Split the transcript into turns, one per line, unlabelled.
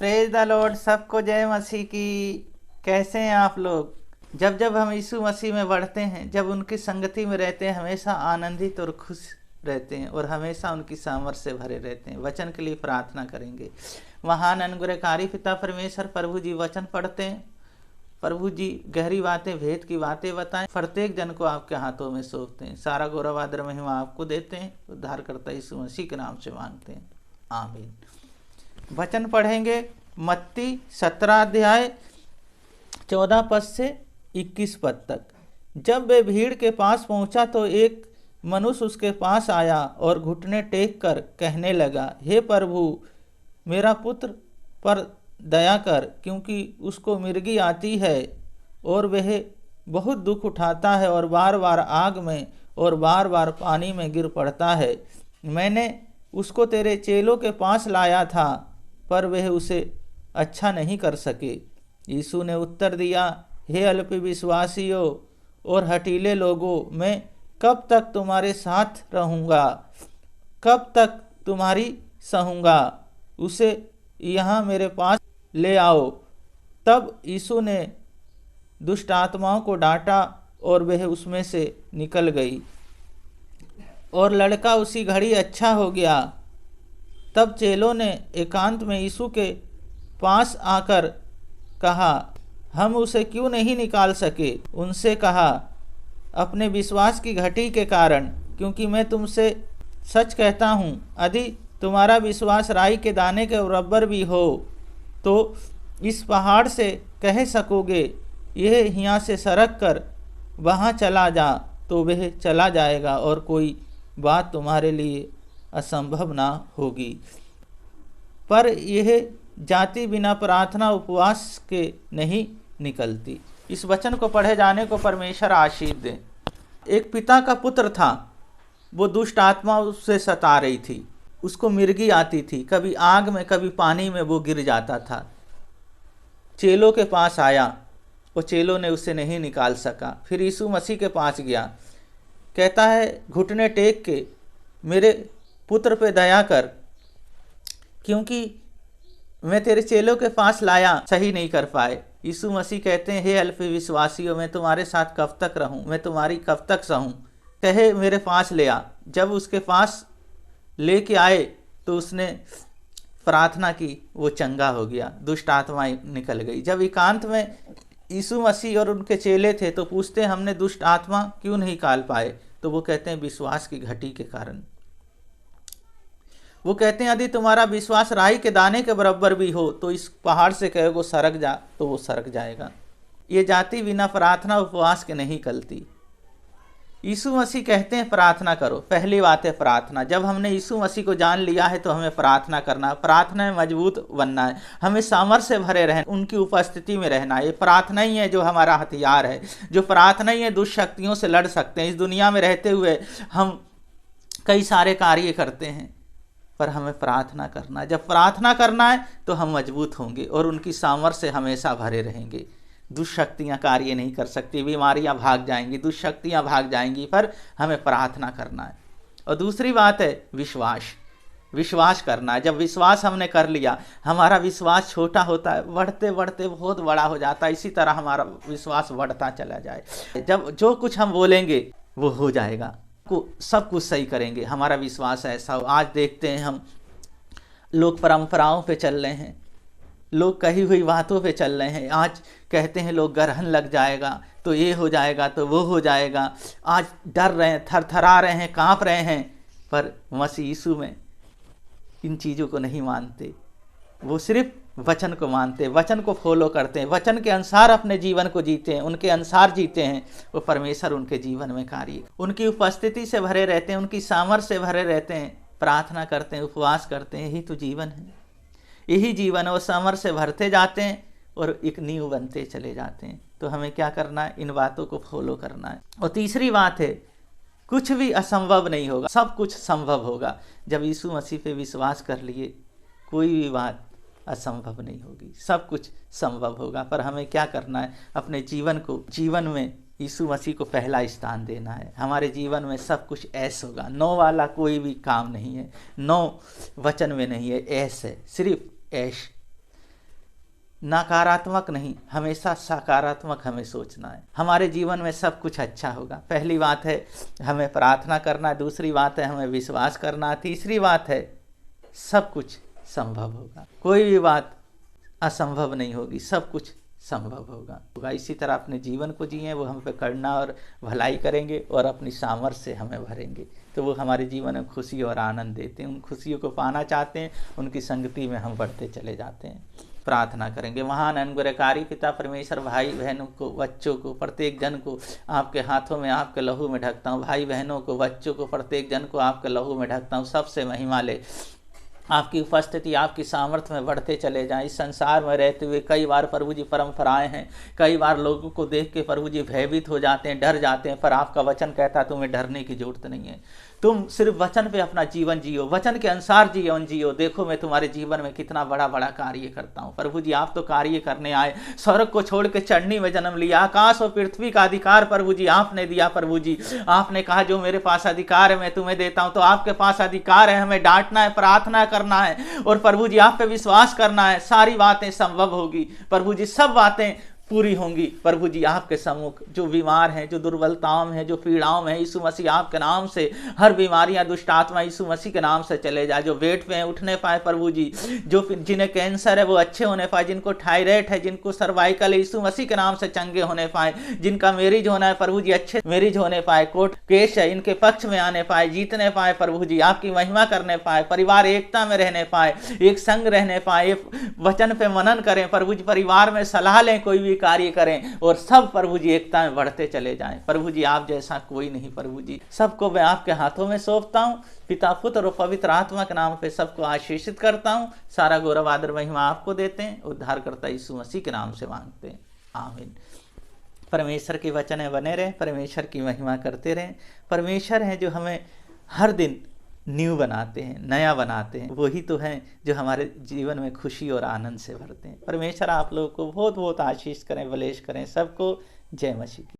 Praise the Lord, सबको जय मसीह की। कैसे हैं आप लोग? जब जब हम यीशु मसीह में बढ़ते हैं, जब उनकी संगति में रहते हैं, हमेशा आनंदित और खुश रहते हैं और हमेशा उनकी सामर्थ से भरे रहते हैं। वचन के लिए प्रार्थना करेंगे। महान अनुग्रहकारी पिता परमेश्वर, प्रभु जी वचन पढ़ते हैं। प्रभु जी गहरी बातें, भेद की बातें बताएं। प्रत्येक जन को आपके हाथों में सौंपते हैं। सारा गौरव आदर महिमा आपको देते हैं। उद्धारकर्ता यीशु मसीह के नाम से मांगते हैं, आमीन। वचन पढ़ेंगे मत्ती 17 अध्याय 14 पद से 21 पद तक। जब वे भीड़ के पास पहुंचा तो एक मनुष्य उसके पास आया और घुटने टेक कर कहने लगा, हे प्रभु, मेरा पुत्र पर दया कर, क्योंकि उसको मिर्गी आती है और वह बहुत दुख उठाता है और बार बार आग में और बार बार पानी में गिर पड़ता है। मैंने उसको तेरे चेलों के पास लाया था, पर वह उसे अच्छा नहीं कर सके। यीशु ने उत्तर दिया, हे अल्प विश्वासियों और हठीले लोगों, मैं कब तक तुम्हारे साथ रहूँगा? कब तक तुम्हारी सहूँगा? उसे यहाँ मेरे पास ले आओ। तब यीशु ने दुष्ट आत्माओं को डांटा और वह उसमें से निकल गई और लड़का उसी घड़ी अच्छा हो गया। तब चेलों ने एकांत में यीशु के पास आकर कहा, हम उसे क्यों नहीं निकाल सके? उनसे कहा, अपने विश्वास की घटी के कारण, क्योंकि मैं तुमसे सच कहता हूँ, यदि तुम्हारा विश्वास राई के दाने के बराबर भी हो तो इस पहाड़ से कह सकोगे, यह यहाँ से सरक कर वहाँ चला जा, तो वह चला जाएगा और कोई बात तुम्हारे लिए असंभव ना होगी। पर यह जाति बिना प्रार्थना उपवास के नहीं निकलती। इस वचन को पढ़े जाने को परमेश्वर आशीष दे। एक पिता का पुत्र था, वो दुष्ट आत्मा उससे सता रही थी। उसको मिर्गी आती थी, कभी आग में कभी पानी में वो गिर जाता था। चेलों के पास आया, वो चेलों ने उसे नहीं निकाल सका। फिर यीशु मसीह के पास गया, कहता है, घुटने टेक के मेरे पुत्र पे दया कर, क्योंकि मैं तेरे चेलों के पास लाया, सही नहीं कर पाए। यीशु मसीह कहते हैं, हे अल्प विश्वासियों, मैं तुम्हारे साथ कब तक रहूं? मैं तुम्हारी कब तक सहूं? कहे मेरे पास ले आ। जब उसके पास लेके आए तो उसने प्रार्थना की, वो चंगा हो गया, दुष्ट आत्मा निकल गई। जब एकांत में यीशु मसीह और उनके चेले थे तो पूछते हैं, हमने दुष्ट आत्मा क्यों नहीं निकाल पाए? तो वो कहते हैं, विश्वास की घटी के कारण। वो कहते हैं, यदि तुम्हारा विश्वास राई के दाने के बराबर भी हो तो इस पहाड़ से कहोगे सरक जा, तो वो सरक जाएगा। ये जाति बिना प्रार्थना उपवास के नहीं निकलती। यीशु मसीह कहते हैं प्रार्थना करो। पहली बात है प्रार्थना। जब हमने यीशु मसीह को जान लिया है तो हमें प्रार्थना करना है। प्रार्थना में मजबूत बनना है, हमें सामर्थ्य से भरे रहना, उनकी उपस्थिति में रहना है। ये प्रार्थना ही है जो हमारा हथियार है। जो प्रार्थना ही है दुष्ट शक्तियों से लड़ सकते हैं। इस दुनिया में रहते हुए हम कई सारे कार्य करते हैं, पर हमें प्रार्थना करना है। जब प्रार्थना करना है तो हम मजबूत होंगे और उनकी सामर्थ्य से हमेशा भरे रहेंगे। दुष्शक्तियाँ कार्य नहीं कर सकती, बीमारियाँ भाग जाएंगी, दुष्शक्तियाँ भाग जाएंगी, पर हमें प्रार्थना करना है। और दूसरी बात है विश्वास करना है। जब विश्वास हमने कर लिया, हमारा विश्वास छोटा होता है, बढ़ते बढ़ते बहुत बड़ा हो जाता है। इसी तरह हमारा विश्वास बढ़ता चला जाए। जब जो कुछ हम बोलेंगे वो हो जाएगा, सब कुछ सही करेंगे। हमारा विश्वास ऐसा हो। आज देखते हैं हम लोग परंपराओं पे चल रहे हैं, लोग कही हुई बातों पे चल रहे हैं। आज कहते हैं लोग ग्रहण लग जाएगा तो ये हो जाएगा तो वो हो जाएगा। आज डर रहे हैं, थरथरा रहे हैं, कांप रहे हैं, पर मसीह यीशु में इन चीज़ों को नहीं मानते। वो सिर्फ वचन को मानते, वचन को फॉलो करते हैं, वचन के अनुसार अपने जीवन को जीते हैं, उनके अनुसार जीते हैं। वो परमेश्वर उनके जीवन में कार्य, उनकी उपस्थिति से भरे रहते हैं, उनकी सामर्थ्य से भरे रहते हैं, प्रार्थना करते हैं, उपवास करते हैं। यही तो जीवन है, यही जीवन है। वो सामर्थ्य से भरते जाते हैं और एक नींव बनते चले जाते हैं। तो हमें क्या करना है? इन बातों को फॉलो करना है। और तीसरी बात है, कुछ भी असंभव नहीं होगा, सब कुछ संभव होगा। जब यीशु मसीह पे विश्वास कर लिए, कोई भी बात असंभव नहीं होगी, सब कुछ संभव होगा। पर हमें क्या करना है? अपने जीवन में यीशु मसीह को पहला स्थान देना है। हमारे जीवन में सब कुछ ऐश होगा। नो वाला कोई भी काम नहीं है, नो वचन में नहीं है, ऐश है, सिर्फ ऐश। नकारात्मक नहीं, हमेशा सकारात्मक हमें सोचना है। हमारे जीवन में सब कुछ अच्छा होगा। पहली बात है हमें प्रार्थना करना, दूसरी बात है हमें विश्वास करना, तीसरी बात है सब कुछ संभव होगा। कोई भी बात असंभव नहीं होगी, सब कुछ संभव होगा। इसी तरह अपने जीवन को जिए, वो हम पे करना और भलाई करेंगे और अपनी सामर्थ्य से हमें भरेंगे, तो वो हमारे जीवन में खुशी और आनंद देते हैं। उन खुशियों को पाना चाहते हैं, उनकी संगति में हम बढ़ते चले जाते हैं। प्रार्थना करेंगे। महान अनुग्रहकारी पिता परमेश्वर, भाई बहनों को, बच्चों को, प्रत्येक जन को आपके हाथों में, आपके लहू में ढकता हूँ। भाई बहनों को, बच्चों को, प्रत्येक जन को आपके लहू में ढकता हूँ। सबसे महिमा ले, आपकी उपस्थिति, आपकी सामर्थ्य में बढ़ते चले जाएं। इस संसार में रहते हुए कई बार प्रभु जी परंपराएं हैं, कई बार लोगों को देख के प्रभु जी भयभीत हो जाते हैं, डर जाते हैं, पर आपका वचन कहता है तुम्हें डरने की जरूरत नहीं है। तुम सिर्फ वचन पे अपना जीवन जियो, वचन के अनुसार जीवन जियो। देखो मैं तुम्हारे जीवन में कितना बड़ा बड़ा कार्य करता हूँ। प्रभु जी आप तो कार्य करने आए, स्वर्ग को छोड़ के चढ़नी में जन्म लिया, आकाश और पृथ्वी का अधिकार प्रभु जी आपने दिया। प्रभु जी आपने कहा जो मेरे पास अधिकार है मैं तुम्हें देता हूँ, तो आपके पास अधिकार है। हमें डांटना है, प्रार्थना करना है और प्रभु जी आप पे विश्वास करना है। सारी बातें संभव होगी प्रभु जी, सब बातें पूरी होंगी। प्रभु जी आपके सम्मुख जो बीमार हैं, जो दुर्बलताओं में हैं, जो पीड़ाओं में हैं, यीशु मसीह आपके नाम से हर बीमारियां, दुष्ट आत्मा यीशु मसीह के नाम से चले जाए। जो बेड पे हैं उठने पाए प्रभु जी, जो जिन्हें कैंसर है वो अच्छे होने पाए, जिनको थायराइड है, जिनको सर्वाइकल है, यीशु मसीह के नाम से चंगे होने पाए। जिनका मैरिज होना है प्रभु जी अच्छे मैरिज होने पाए, कोर्ट केस है इनके पक्ष में आने पाए, जीतने पाए प्रभु जी, आपकी महिमा करने पाए, परिवार एकता में रहने पाए, एक संग रहने पाए, वचन पे मनन करें प्रभु जी, परिवार में सलाह लें, कोई भी कार्य करें और सब प्रभु जी एकता में बढ़ते चले जाएं। प्रभु जी आप जैसा कोई नहीं प्रभु जी, सबको मैं आपके हाथों में सौंपता हूं। पिता, पुत्र और पवित्र आत्मा के नाम पे सबको आशीषित करता हूं। सारा गौरव आदर महिमा आपको देते हैं, उद्धारकर्ता यीशु मसीह के नाम से मांगते हैं, आमीन। परमेश्वर के वचन में बने रहें, परमेश्वर की महिमा करते रहें। परमेश्वर है जो हमें हर दिन न्यू बनाते हैं, नया बनाते हैं, वही तो हैं जो हमारे जीवन में खुशी और आनंद से भरते हैं। परमेश्वर आप लोगों को बहुत बहुत आशीष करें, बलेश करें। सबको जय मसीह की।